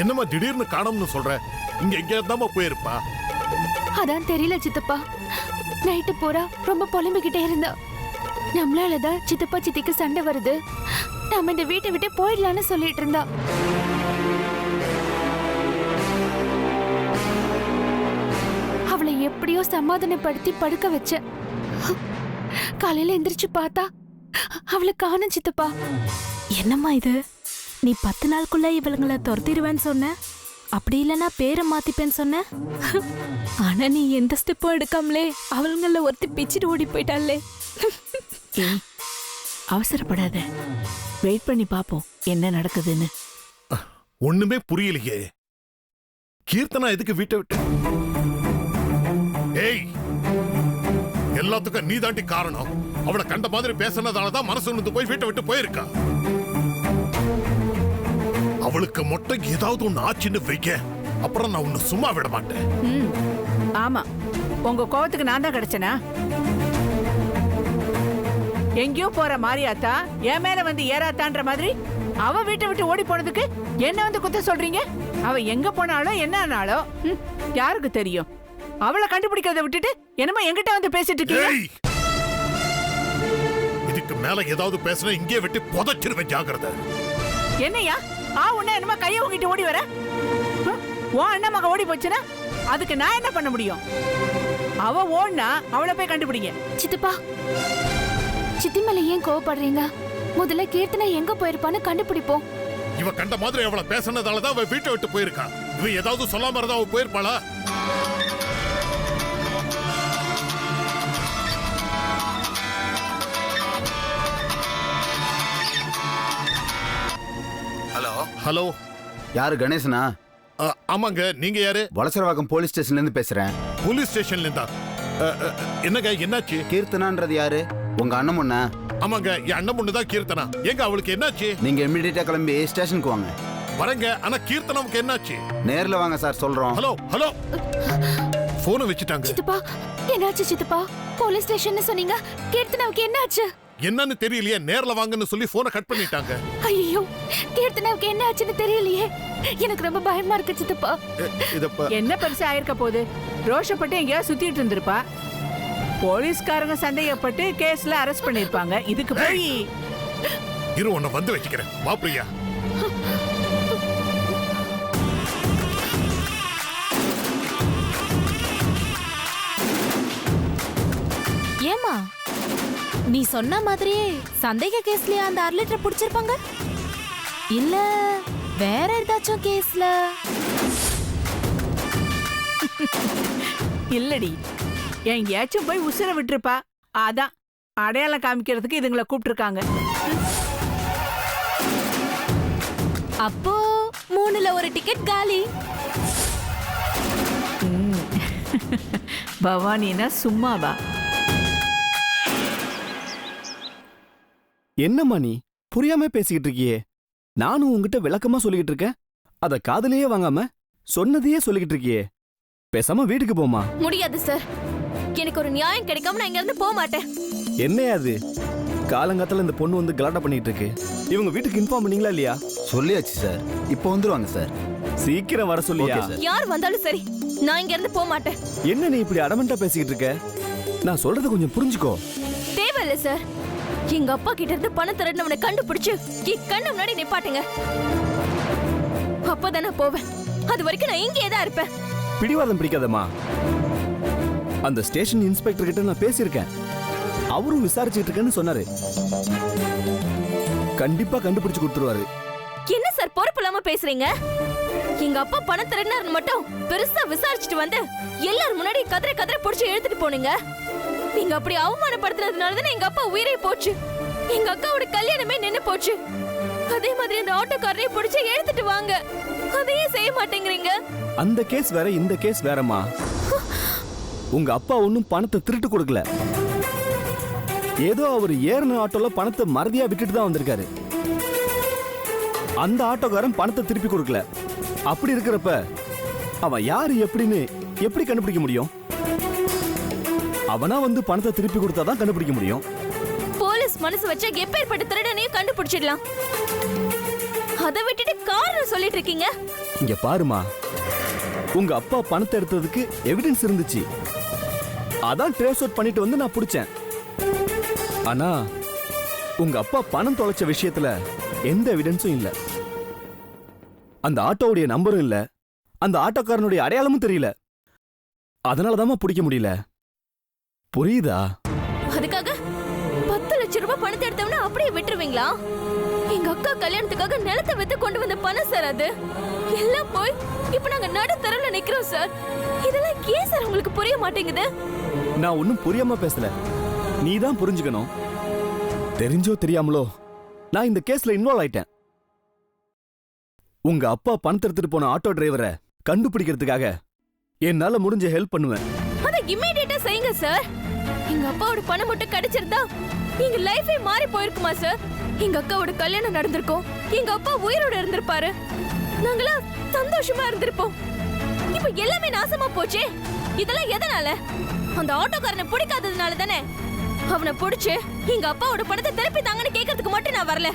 என்னம்மா திடீர்னு காணோம்னு சொல்ற? இங்க எங்கேயாதாம்மா போயிருப்பா? அதான் தெரியல சித்தப்பா. நைட்டு பூரா ரொம்ப புலம்பிக்கிட்டே இருந்தா. நம்மளாலதான் சித்தப்பா சித்திக்கு சண்டை வருது, நாம இந்த வீட்டை விட்டு போயிடலான்னு சொல்லிட்டு இருந்தா. அவளை எப்படியோ சமாதானப்படுத்தி படுக்க வச்ச. காலையில எந்திரிச்சு பார்த்தா அவளை காணோம் சித்தப்பா. என்னம்மா இது? நீ 10 நாளுக்குள்ள இவளுங்களை துரத்திடுவேன்னு சொன்ன, அப்படி இல்லைன்னா பேரை மாத்திப்பேன்னு சொன்ன. ஆனா நீ எந்த ஸ்டெப்பும் எடுக்காமலே அவளுங்கள ஒருத்தி பிச்சுட்டு ஓடி போயிட்டாளே. அவசரப்படாத, வெயிட் பண்ணி பாப்போம் என்ன நடக்குதுன்னு. ஒண்ணுமே புரியலையே. கீர்த்தனா எதுக்கு வீட்டை விட்டு? ஏய், எல்லாத்துக்கும் நீ தாண்டி காரணம். அவளை கண்ட மாதிரி பேசினதாலதான் மனசு நொந்து போய் வீட்டை விட்டு போயிருக்கா. அவளுக்கு மட்டும் ஏதாவது ஒண்ணு ஆச்சுன்னு வைக்க, அப்புறம் நான் உன்னை சும்மா விட மாட்டேன். ஆமா, உங்க கோவத்துக்கு நான் தான் கிடைச்சனா? எங்கேயோ போற மாரியாத்தா என் மேல வந்து ஏறாத்தான்ற மாதிரி அவ வீட்டை விட்டு ஓடி போனதுக்கு என்ன வந்து குத்த சொல்றீங்க? அவ எங்க போனாலும் என்ன ஆனாலோ யாருக்கு தெரியும்? அவளை கண்டுபிடிக்கிறத விட்டுட்டு என்னமா எங்கிட்ட வந்து பேசிட்டு இருக்கீங்க? இதுக்கு மேல ஏதாவது பேசினா இங்கே விட்டு புதைச்சிருவேன், ஜாக்கிரதை. என்னையா உன்ன என்னமா கைய உங்கிட்டு ஓடி வர? உன் அண்ணன் மக ஓடி போச்சுன்னா அதுக்கு நான் என்ன பண்ண முடியும்? அவ ஓடினா அவளை போய் கண்டுபிடிங்க. சித்தப்பா, சித்தி மேல ஏன் கோவப்படுறீங்க? முதல்ல கீர்த்தனை எங்க போயிருப்பான்னு கண்டுபிடிப்போம். இவ கண்ட மாதிரி அவளை பேசினதாலதான் அவ வீட்டை விட்டு போயிருக்கா. இவ ஏதாவது சொல்லாம இருந்தா அவ போயிருப்பாளா? ஹலோ ஹலோ, யாரு? கணேசனா? ஆமாங்க. நீங்க யாரு? வலசரவாக்கம் போலீஸ் ஸ்டேஷன்ல இருந்து பேசுறேன். போலீஸ் ஸ்டேஷன்ல இருந்தா? என்னங்க என்னாச்சு? கீர்த்தனான்றது யாரு? உங்க அண்ணன் பொண்ணா? ஆமாங்க, என் அண்ணன் பொண்ணு தான் கீர்த்தனா. எங்க அவளுக்கு என்னாச்சு? நீங்க இமிடியேட்டா கிளம்பி ஸ்டேஷனுக்கு வாங்க. வரங்க. ஆனா கீர்த்தனாவுக்கு என்னாச்சு? நேர்ல வாங்க சார், சொல்றோம். ஹலோ ஹலோ, போனை வச்சுட்டாங்க. சித்தப்பா, என்னாச்சு சித்தப்பா? போலீஸ் ஸ்டேஷன் சொன்னீங்க, கீர்த்தனாவுக்கு என்னாச்சு? என்னன்னு தெரியலையே, நேர்ல வாங்கன்னு சொல்லி போனை கட் பண்ணிட்டாங்க. ஐயோ, கீர்த்தனாவுக்கு என்ன ஆச்சுன்னு தெரியலையே. எனக்கு ரொம்ப பயமா இருக்கு சித்தப்பா. என்ன பெருசா ஆயிருக்க போகுது? ரோஷப்பட்டு எங்கேயாவது சுத்திட்டு இருந்திருப்பா. போலீஸ்காரங்க சந்தேகப்பட்டு கேஸ்ல அரெஸ்ட் பண்ணிருப்பாங்க. இதுக்கு போய் இரு, உன்னை வந்து வச்சுக்கிறேன். வா பிரியா. ஏமா, நீ சொன்ன மாதிரியே சந்தேக கேஸ்லயா அந்த 1/2 லிட்டர் புடிச்சிருப்பாங்க? இல்ல வேற ஏதாச்சும் கேஸ்ல? இல்லடி, எங்கேயாச்சும் போய் உசுர விட்டுருப்பா. அதான் அடையாளம் காமிக்கிறதுக்கு இதுங்களை கூப்பிட்டுருக்காங்க. அப்போ 3ல ஒரு டிக்கெட் காலி. பவானினா சும்மாவா? என்னம்மா நீ புரியாம பேசிக்கிட்டு இருக்கியே? நானும் உங்ககிட்ட விளக்கமா சொல்லிக்கிட்டு இருக்கேன், அத காதுலயே வாங்காம சொன்னதையே சொல்லிக்கிட்டு இருக்கியே. பேசாம வீட்டுக்கு போமா. முடியாது சார், எனக்கு ஒரு நியாயம் கிடைக்காம நான் இங்க இருந்து போக மாட்டேன். என்னையா அது? காலங்காத்தால இந்த பொண்ணு வந்து கலாட்டா பண்ணிட்டு இருக்கு. இவங்க வீட்டுக்கு இன்ஃபார்ம் பண்ணீங்களா இல்லையா? சொல்லியாச்சு சார், இப்போ வந்துருவாங்க சார். சீக்கிரம் வர சொல்லியா? யார் வந்தாலும் சரி, நான் இங்க இருந்து போக மாட்டேன். என்ன நீ இப்படி அடமெண்டா பேசிக்கிட்டு இருக்க? நான் சொல்றத கொஞ்சம் புரிஞ்சுக்கோ. தேவையில்லை சார், எங்க அப்பா கிட்ட இருந்து பணம் திருடினவனை கண்டுபிடிச்சு கண்ணு முன்னாடி நிப்பாட்டுங்க. அப்பதான் நான் போவேன். அது வரைக்கும் நான் இங்கே தான் இருப்பேன். பிடிவாதம் பிடிக்காதம்மா. அந்த ஸ்டேஷன் இன்ஸ்பெக்டர் கிட்ட நான் பேசியிருக்கேன். அவரும் விசாரிச்சுட்டு இருக்கேன்னு சொன்னாரு. கண்டிப்பா கண்டுபிடிச்சு கொடுத்துருவாரு. என்ன சார் பொறுப்பு இல்லாம பேசுறீங்க? எங்க அப்பா பணம் திருடினாருன்னு மட்டும் பெருசா விசாரிச்சுட்டு வந்து எல்லாரும் முன்னாடி கதற கதற புடிச்சு எழுதிட்டு போனீங்க. நீங்க அப்படி அவமானப்படுத்துறதுனாலதான் எங்க அப்பா உயிரே போச்சு. எங்க அக்காவோட கல்யாணமே நின்னு போச்சு. அதே மாதிரி அந்த ஆட்டோக்காரரை புடிச்சு எழுதிட்டு வாங்க. அதையே செய்ய மாட்டேங்கிறீங்க. அந்த கேஸ் வேற, இந்த கேஸ் வேறமா. உங்க அப்பா ஒன்னும் பணத்தை திருட்டு கொடுக்கல. ஏதோ அவர் ஏறின ஆட்டோல பணத்தை மறதியா விட்டுட்டு தான் வந்திருக்காரு. அந்த ஆட்டோக்காரன் பணத்தை திருப்பி கொடுக்கல. அப்படி இருக்கிறப்ப அவன் யாரு எப்படின்னு எப்படி கண்டுபிடிக்க முடியும்? அவனா வந்து பணத்தை திருப்பி கொடுத்தாதான் கண்டுபிடிக்க முடியும். போலீஸ் மனசு வச்சா எப்பேற்பட்ட திருடனையும் கண்டுபிடிச்சிடலாம். அதை விட்டுட்டு காரணம் சொல்லிட்டு இருக்கீங்க. இங்க பாருமா, உங்க அப்பா பணத்தை எடுத்ததுக்கு எவிடன்ஸ் இருந்துச்சு. அதான் ட்ரேஸ் அவுட் பண்ணிட்டு வந்து நான் பிடிச்சேன். ஆனா உங்க அப்பா பணம் தொலைச்ச விஷயத்துல எந்த எவிடன்ஸும் இல்ல. அந்த ஆட்டோவுடைய நம்பரும் இல்ல, அந்த ஆட்டோக்காரனுடைய அடையாளமும் தெரியல. அதனாலதான் பிடிக்க முடியல. புரியுதா? அதுக்காக 10 லட்சம் ரூபாய் பணத்தை எடுத்தவன அப்படியே விட்டுருவீங்களா? எங்க அக்கா கல்யாணத்துக்காக நிலத்தை வித்து கொண்டு வந்த பணம் சார் அது. எல்லாம் போய் இப்ப நாங்க நடு தெருவுல நிக்கிறோம் சார். இதெல்லாம் ஏன் சார் உங்களுக்கு புரிய மாட்டேங்குது? நான் ஒன்னும் புரியாம பேசல, நீதான் புரிஞ்சுக்கணும். தெரிஞ்சோ தெரியாமலோ நான் இந்த கேஸ்ல இன்வால்வ் ஆயிட்டேன். உங்க அப்பா பணத்தை எடுத்துட்டு போன ஆட்டோ டிரைவரை கண்டுபிடிக்கிறதுக்காக என்னால முடிஞ்ச ஹெல்ப் பண்ணுவேன். அத இமிடியேட்டா செய்யுங்க சார். எங்க அப்பாவோட பணம் மட்டும் கிடைச்சிருந்தா எங்க லைஃபே மாறி போயிருக்குமா சார்? எங்க அக்காவோட கல்யாணம் நடந்திருக்கும், எங்க அப்பா உயிரோட இருந்திருப்பாரு, நாங்களாம் சந்தோஷமா இருந்திருப்போம். இப்ப எல்லாமே நாசமா போச்சே. இதெல்லாம் எதனால? அந்த ஆட்டோக்காரனை பிடிக்காததுனால தானே. அவனை பிடிச்சு எங்க அப்பாவோட பணத்தை திருப்பி தாங்கன்னு கேட்கறதுக்கு மட்டும் நான் வரல.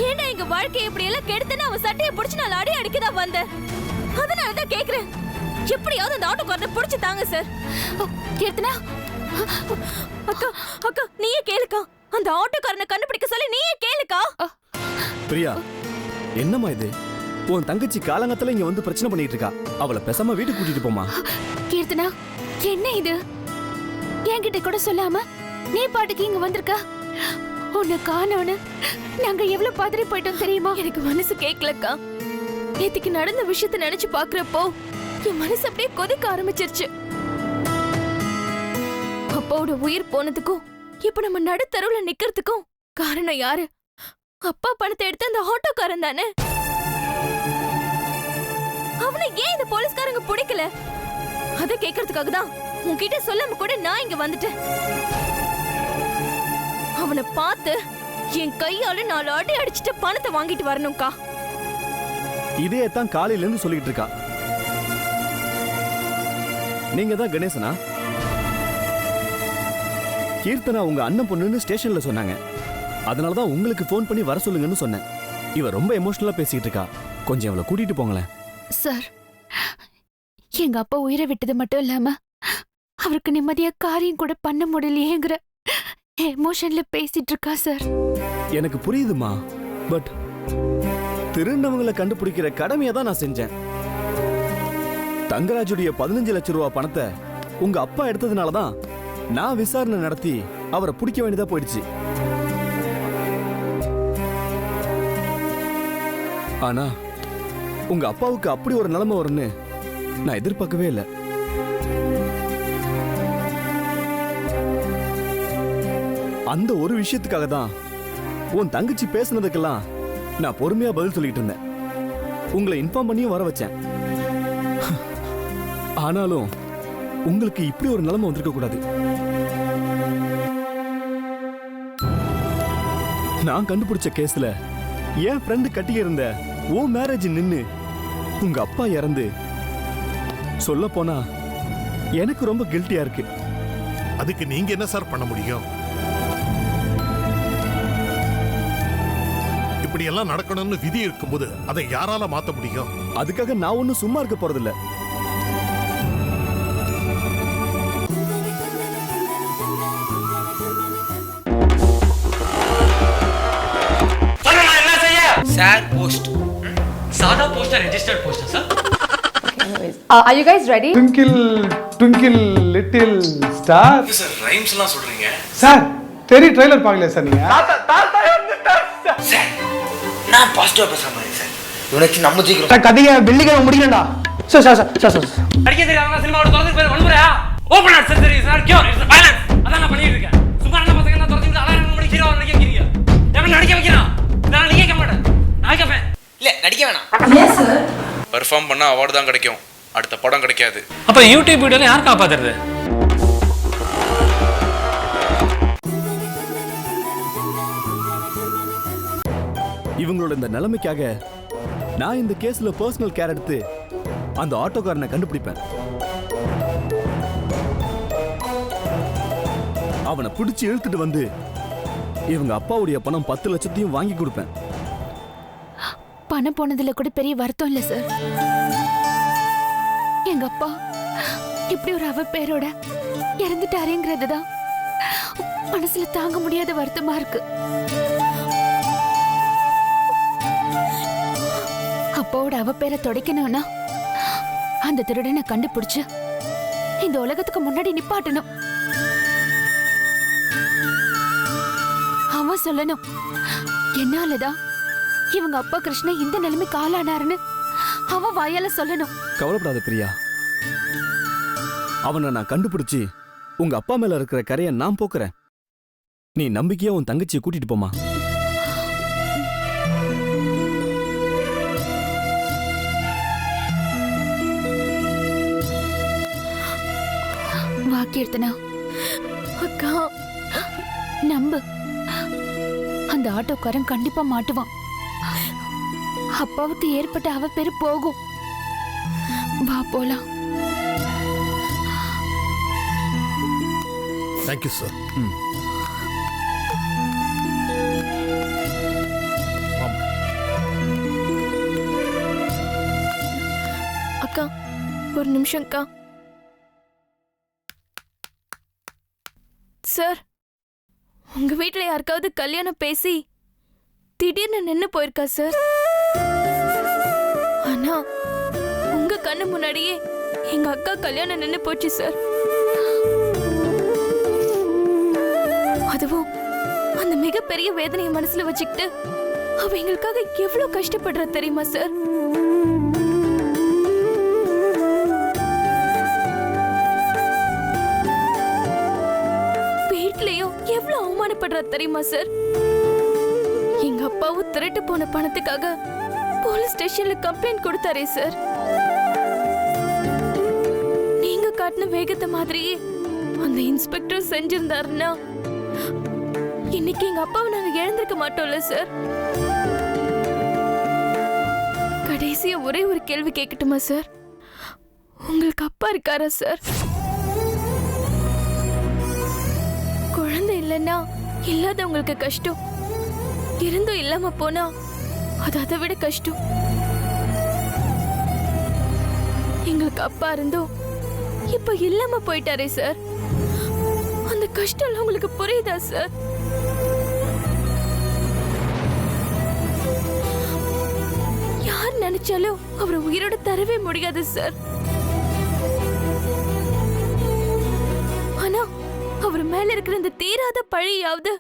ஏன்னா எங்க வாழ்க்கையை இப்படி எல்லாம் கெடுத்துன்னு அவன் சட்டையை பிடிச்சு நான் அடி அடிக்கதான் வந்தேன். அதனாலதான் கேக்குறேன், எப்படியாவது அந்த ஆட்டோக்காரனை பிடிச்சு தாங்க சார். கீர்த்தனா அக்கா, அக்கா நீயே கேளுக்கா. அந்த ஆட்டோக்காரனை கண்டுபிடிக்க சொல்லி நீயே கேளுக்கா. பிரியா, என்னம்மா இது? உன் தங்கச்சி காலங்கத்துல இங்க வந்து பிரச்சனை பண்ணிட்டு இருக்கா. அவளை பேசாம வீட்டுக்கு கூட்டிட்டு போமா. கீர்த்தனா, என்ன இது? என்கிட்ட கூட சொல்லாம நீ பாட்டுக்கு இங்க வந்திருக்க. உன்னை காணோன்னு நாங்க எவ்வளவு பதறி போயிட்டோம் தெரியுமா? எனக்கு மனசு கேட்கலக்கா. நேத்துக்கு நடந்த விஷயத்தை நினைச்சு பாக்குறப்போ என் மனசு அப்படியே கொதிக்க ஆரம்பிச்சிருச்சு. அப்பாவோட உயிர் போனதுக்கும் இப்ப நம்ம நடுத்தருவுல நிக்கிறதுக்கும் காரணம் யாரு? அப்பா பணத்தை எடுத்து அந்த ஆட்டோக்காரன் தானே. அவனை ஏன் இந்த போலீஸ்காரங்க பிடிக்கல? அத கேட்கறதுக்காக தான் உன்கிட்ட சொல்லாம கூட நான் இங்க வந்துட்டேன். அவனை பார்த்து என் கையால 4 அடி அடிச்சுட்டு பணத்தை வாங்கிட்டு வரணும்க்கா. இதே தான் காலையில இருந்து சொல்லிட்டு இருக்கா. நீங்க தான் கணேசனா? கீர்த்தனா உங்க அண்ணன் பொண்ணுன்னு ஸ்டேஷன்ல சொன்னாங்க. அதனாலதான் உங்களுக்கு போன் பண்ணி வர சொல்லுங்கன்னு சொன்னேன். இவ ரொம்ப எமோஷனலா பேசிட்டு இருக்கா. கொஞ்சம் இவளை கூட்டிட்டு போங்களேன். சார், எங்க அப்பா உயிரை விட்டது மட்டும் இல்லாம அவருக்கு நிம்மதியா காரியம் கூட பண்ண முடியலையேங்கிற எமோஷன்ல பேசிட்டு இருக்கா சார். எனக்கு புரியுதுமா, பட் திருநவங்களை கண்டுபிடிக்கிற கடமையை தான் நான் செஞ்சேன். தங்கராஜுடைய 15 லட்சம் ரூபாய் பணத்தை உங்க அப்பா எடுத்ததுனாலதான் நான் விசாரணை நடத்தி அவரை பிடிக்க வேண்டியதா போயிடுச்சு. ஆனா உங்க அப்பாவுக்கு அப்படி ஒரு நிலைமை வரும்னு நான் எதிர்பார்க்கவே இல்லை. அந்த ஒரு விஷயத்துக்காக தான் உன் தங்கச்சி பேசுனதுக்கெல்லாம் நான் பொறுமையா பதில் சொல்லிட்டு இருந்தேன். உங்களை இன்ஃபார்ம் பண்ணியும் வர வச்சேன். ஆனாலும் உங்களுக்கு இப்படி ஒரு நிலைமை வந்திருக்க கூடாது. நான் கண்டுபிடிச்ச கேஸ்ல என் ஃப்ரெண்டு கட்டிக்க இருந்த ஓ மேரேஜ் நின்னு உங்க அப்பா இறந்து, சொல்ல போனா எனக்கு ரொம்ப கில்ட்டியா இருக்கு. அதுக்கு நீங்க என்ன சார் பண்ண முடியும்? இப்படி எல்லாம் நடக்கணும்னு விதி இருக்கும்போது அதை யாரால மாத்த முடியும்? அதுக்காக நான் ஒன்னும் சும்மா இருக்க போறதில்ல. sad post सादा पोस्ट है registered post है sir. Are you guys ready? Twinkle, twinkle, little star. Sir rhymes லாம் சொல்றீங்க. சார் தெரி ட்ரைலர் பார்க்கல சார் நீங்க? சார் நான் பாசிட்டிவா பேசுற மாதிரி சார். இவனுக்கு நம்ம ஜெயிக்கிறோம். சார் கதையை வெள்ளிக்கிழமை முடிக்கலடா. சார் சார் சார் சார் அடிக்க தெரியாதவங்க சினிமாவோட தொடர்ந்து பேர் வன்முறையா? Open heart surgery sir cure it's violence. அதான் நான் பண்ணிட்டு இருக்கேன். சும்மா என்ன பசங்க நான் தொடர்ந்து அலாரம் பண்ணி ஹீரோ நடிக்கிறீங்க. எவன் நடிக்க வைக்கிறான்? நான் நடிக்க மாட்டேன். நான் கேப்பேன். இல்ல நடிக்க வேணாம். Yes sir. பெர்ஃபார்ம் பண்ணா அவார்டு தான் கிடைக்கும், அடுத்த படம் கிடைக்காது. அப்ப யூடியூப் வீடியோல யார் காப்பாத்துறது? இவங்களோட இந்த நிலைமைக்காக நான் இந்த கேஸ்ல பர்சனல் கேர் எடுத்து அந்த ஆட்டோக்காரனை கண்டுபிடிப்பேன். அவனை பிடிச்சு இழுத்துட்டு வந்து இவங்க அப்பாவுடைய பணம் 10 லட்சத்தையும் வாங்கி கொடுப்பேன். பணம் போனதுல கூட பெரிய வருத்தம் இல்ல சார். எங்க அப்பா இப்படி ஒரு அவ பேரோட இறந்துட்டாரேங்கிறது தான் மனசுல தாங்க முடியாத வருத்தமா இருக்கு. அப்பாவோட அவ பேரை துடைக்கணும்னா அந்த திருடனை கண்டுபிடிச்சு இந்த உலகத்துக்கு முன்னாடி நிப்பாட்டணும். அவன் சொல்லணும் என்னாலதான் இவங்க அப்பா கிருஷ்ணன் இந்த நிலைமைக்கு ஆளானாருன்னு அவன் வாயால சொல்லணும். கவலைப்படாத பிரியா, அவனை நான் கண்டுபிடிச்சு உங்க அப்பா மேல இருக்கிற கரையை நான் போக்குறேன். நீ நம்பிக்கையா உன் தங்கச்சியை கூட்டிட்டு போமா. வாக்கியர்த்தனா அக்கா நம்பு, அந்த ஆட்டோக்காரன் கண்டிப்பா மாட்டுவான். அப்பாவுக்கு ஏற்பட்ட அவ பேரு போகும். வா போலாம். Thank you sir. அக்கா ஒரு நிமிஷம் அக்கா. சார், உங்க வீட்ல யாருக்காவது கல்யாணம் பேசி திடீர்னு நின்னு போயிருக்கா சார்? ஆனா உங்க கண்ணு முன்னாடியே எங்க அக்கா கல்யாணம் நின்னு போச்சு சார். அதுவும் அந்த மிகப்பெரிய வேதனையை மனசுல வச்சுக்கிட்டு அவ எங்களுக்காக எவ்வளவு கஷ்டப்படுறா தெரியுமா சார்? வீட்லயும் எவ்வளவு அவமானப்படுறா தெரியுமா சார்? எங்க அப்பாவும் திருட்டு போன பணத்துக்காக போலீஸ் ஸ்டேஷன்ல கம்ப்ளைண்ட் கொடுத்தாரே சார். நீங்க காட்டின வேகத்தை மாதிரியே அந்த இன்ஸ்பெக்டர் செஞ்சிருந்தாருன்னா இன்னைக்கு எங்க அப்பாவை நாங்க இழந்திருக்க மாட்டோம்ல சார். கடைசியா ஒரே ஒரு கேள்வி கேட்கட்டுமா சார்? உங்களுக்கு அப்பா இருக்காரா சார்? குழந்தை இல்லைன்னா இல்லாதவங்களுக்கு கஷ்டம், இருந்தும் இல்லாம போனா அது அதை விட கஷ்டம். எங்களுக்கு அப்பா இருந்தோம் இப்ப இல்லாம போயிட்டாரே சார். அந்த கஷ்டம் உங்களுக்கு புரியுதா சார்? யார் நினைச்சாலும் அவரை உயிரோட தரவே முடியாது சார். ஆனா அவர் மேல இருக்கிற இந்த தீராத பழியாவது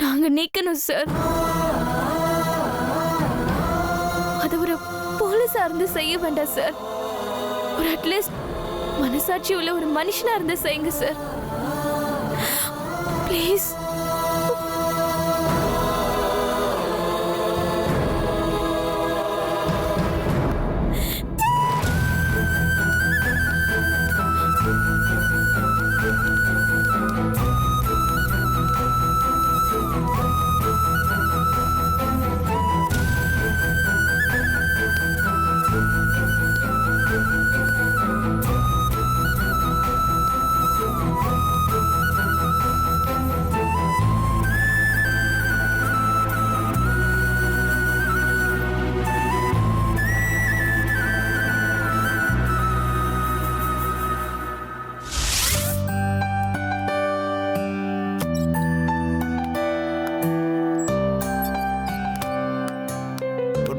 நாங்க நீக்கணும் சார். அது ஒரு போலீஸா இருந்து செய்ய வேண்டாம் சார். ஒரு அட்லீஸ்ட் மனசாட்சி உள்ள ஒரு மனுஷனா இருந்து செய்யுங்க sir. Please.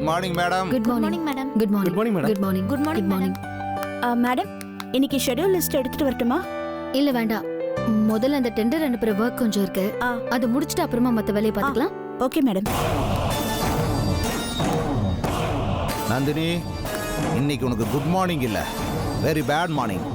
Morning madam. Good morning madam. Good morning madam. Good morning. Good morning madam. Madam, இன்னைக்கு ஷெட்யூல் லிஸ்ட் எடுத்துட்டு வரட்டுமா? இல்ல வேண்டாம். முதல்ல அந்த டெண்டர் அனுப்புற வர்க் கொஞ்சம் இருக்கு, அது முடிச்சிட்டு அப்புறமா மத்த வேலையை பார்த்துக்கலாம். Okay madam. நந்தினி, இன்னைக்கு உனக்கு குட் மார்னிங் இல்ல, வெரி பேட் மார்னிங்.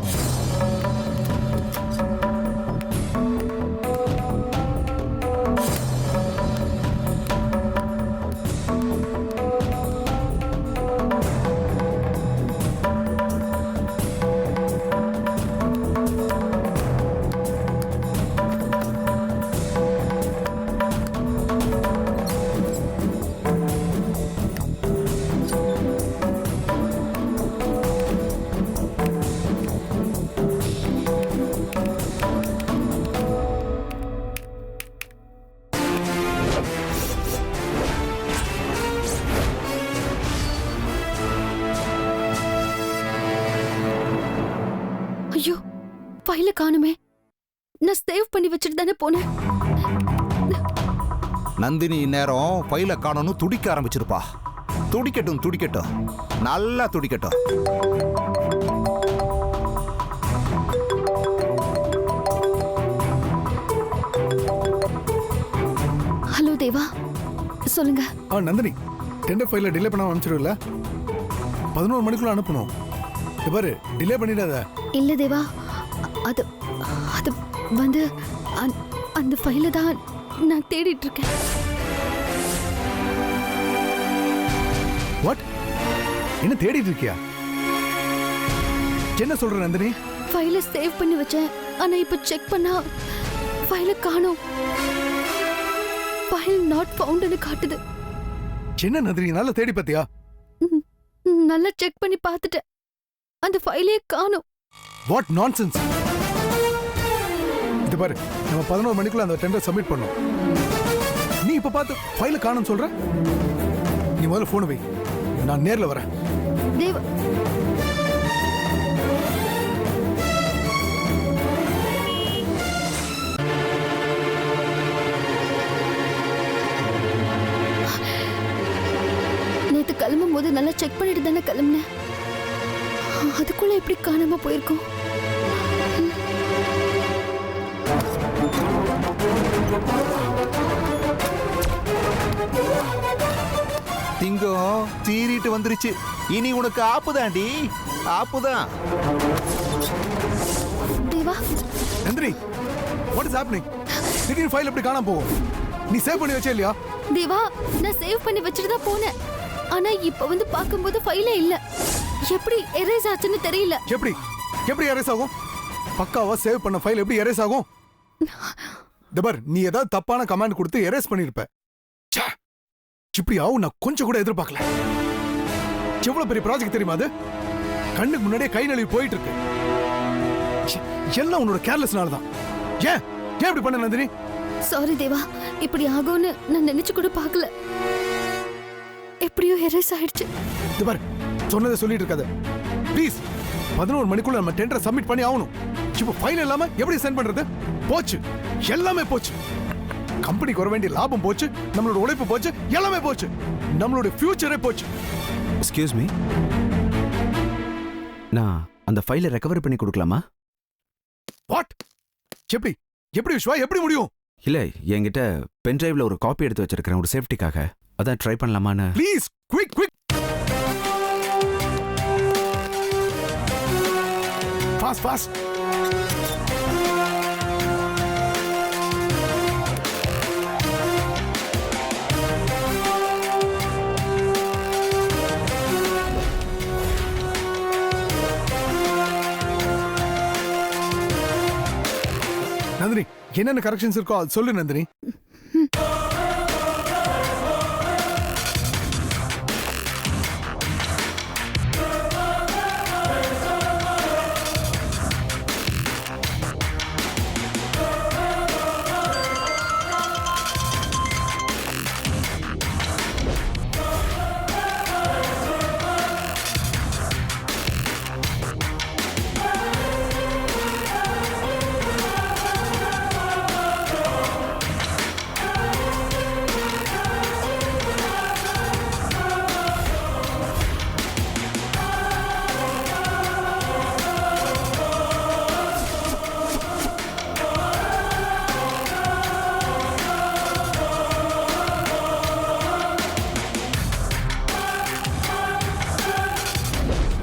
ஃபைல காணுமே. நான் சேவ் பண்ணி வச்சுட்டு தானே போனேன். நந்தினி இந்நேரம் ஃபைலை காணணும் துடிக்க ஆரம்பிச்சிருப்பா. துடிக்கட்டும் துடிக்கட்டும், நல்லா துடிக்கட்டும். ஹலோ தேவா, சொல்லுங்க. நந்தினி, டெண்டர் ஃபைலை டிலே பண்ண அனுப்பிச்சிடுவில்ல? 11 மணிக்குள்ள அனுப்பணும். இது பாரு, டிலே பண்ணிடாத. இல்ல தேவா, அது அது வந்து அந்த ஃபைல தான் நான் தேடிட்டு இருக்கேன். வாட்? என்ன தேடிட்டு இருக்கியா? என்ன சொல்ற நந்தினி? ஃபைல சேவ் பண்ணி வச்சேன். ஆனா இப்ப செக் பண்ணா ஃபைல காணோம். ஃபைல் நாட் ஃபவுண்ட்னு காட்டுது. என்ன நந்தினி, நல்லா தேடி பாத்தியா? நல்லா செக் பண்ணி பார்த்துட்டேன். அந்த ஃபைலே காணோம். What nonsense! இது பாரு, நம்ம 11 மணிக்குள்ள அந்த டெண்டர் சப்மிட் பண்ணோம். நீ இப்ப பார்த்து ஃபைல காணோம் சொல்ற? நீ முதல்ல போன் வை, நான் நேர்ல வரேன். தேவா, நேத்து கிளம்பும் போது நல்லா செக் பண்ணிட்டு தானே கிளம்புனேன். அதுக்குள்ள எப்படி காணாம போயிருக்கோம்? திங்கம் சீறிட்டு வந்துருச்சு. இனி உனக்கு ஆப்புதாண்டி, ஆப்புதான். தேவா, நந்தினி, வாட் இஸ் ஹேப்பனிங்? திடீர்னு ஃபைல் எப்படி காணாம போகும்? நீ சேவ் பண்ணி வச்சே இல்லையா? தேவா, நான் சேவ் பண்ணி வச்சுட்டு தான் போனேன். ஆனா இப்ப வந்து பாக்கும்போது ஃபைலே இல்ல. எப்படி எரேஸ் ஆச்சுன்னு தெரியல. எப்படி எப்படி எரேஸ் ஆகும்? பக்காவா சேவ் பண்ண ஃபைல் எப்படி எரேஸ் ஆகும்? தபர், நீ ஏதாவது தப்பான கமாண்ட் கொடுத்து எரேஸ் பண்ணிருப்ப. இப்படி ஆகும் நான் கொஞ்சம் கூட எதிர்பார்க்கல. எவ்வளவு பெரிய ப்ராஜெக்ட் தெரியுமா அது? கண்ணுக்கு முன்னாடியே கை நழுவி போயிட்டு இருக்கு. எல்லாம் உன்னோட கேர்லெஸ்னால தான். ஏன் ஏன் இப்படி பண்ண நந்தினி? சாரி தேவா, இப்படி ஆகும்னு நான் நினைச்சு கூட பார்க்கல. எப்படியோ எரேஸ் ஆயிடுச்சு. தபர், சொன்னதை சொல்லிட்டு இருக்காத ப்ளீஸ். 11 மணிக்குள்ள நம்ம டெண்டரை சப்மிட் பண்ணி ஆகணும். இப்போ ஃபைல் இல்லாம எப்படி சென்ட் பண்றது? போச்சு, எல்லாமே போச்சு. கம்பெனிக்கு வர வேண்டிய லாபம் போச்சு, நம்மளோட உழைப்பு போச்சு, எல்லாமே போச்சு. நம்மளோட ஃபியூச்சரே போச்சு. எக்ஸ்கியூஸ் மீ, நான் அந்த ஃபைலை ரெக்கவர் பண்ணி கொடுக்கலாமா? வாட்? எப்படி எப்படி விஸ்வா, எப்படி முடியும்? இல்ல, என்கிட்ட பென் டிரைவ்ல ஒரு காப்பி எடுத்து வச்சிருக்கிறேன், ஒரு சேஃப்டிக்காக. அதான் ட்ரை பண்ணலாமான்னு. Please quick quick, fast fast. Nandini, என்னென்ன கரெக்ஷன்ஸ் இருக்கோ அது சொல்லு நந்தினி.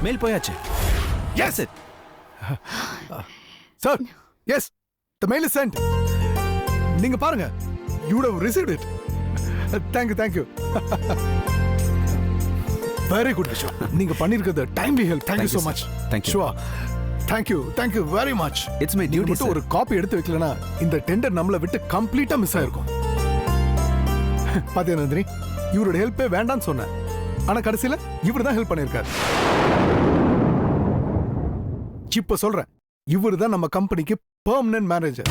மெயில் போயாச்சு. Yes it. Sir, yes, the mail is sent. நீங்க பாருங்க, you would have received it. Thank you. Very good, Vishwa. நீங்க பண்ணிருக்கிறது timely help. Thank you so much. Thank you. Shwa, thank you very much. It's my duty, மட்டும் sir. ஒரு copy எடுத்து வைக்கலனா இந்த tender நம்மள விட்டு கம்ப்ளீட்டா மிஸ் ஆயிருக்கும். பாத்தியா நந்தினி, இவரோட ஹெல்ப்பே வேண்டாம்னு சொன்னேன். ஆனா கடைசியில இவர் தான் ஹெல்ப் பண்ணிருக்காரு. இப்ப சொல்றேன், இவர் தான் நம்ம கம்பெனிக்கு பெர்மனன்ட் மேனேஜர்.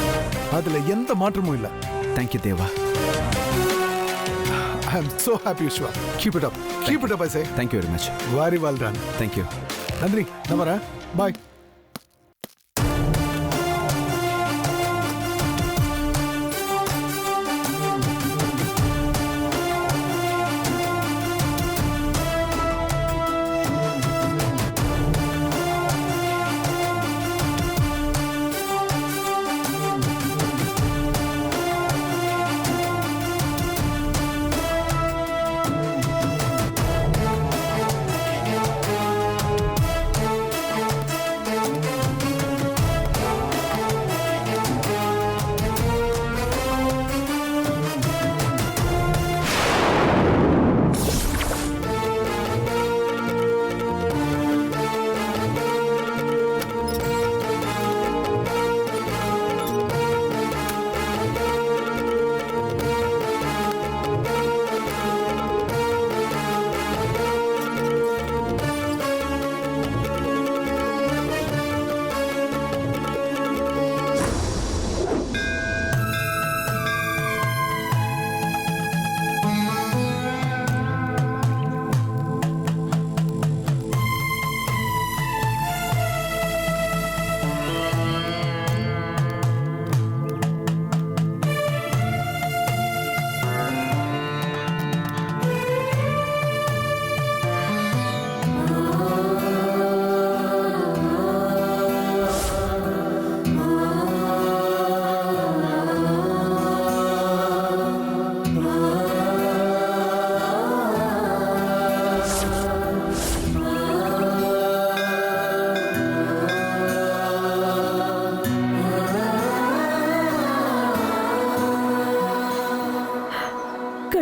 அதுல எந்த மாற்றமும் இல்ல. Thank you, Deva. I am so happy, Vishwa. Keep it up. Keep it up, I say. Thank you very much. Very well done. Thank you. Nandini, நான் வரேன். Bye.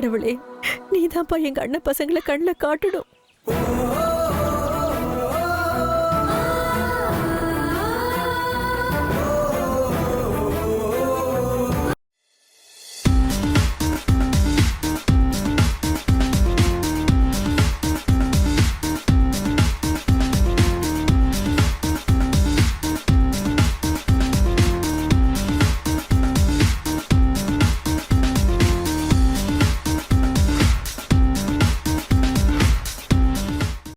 கடவுளே, நீதான்ப்பா எங்க அண்ணன் பசங்களை கண்ணில் காட்டணும்.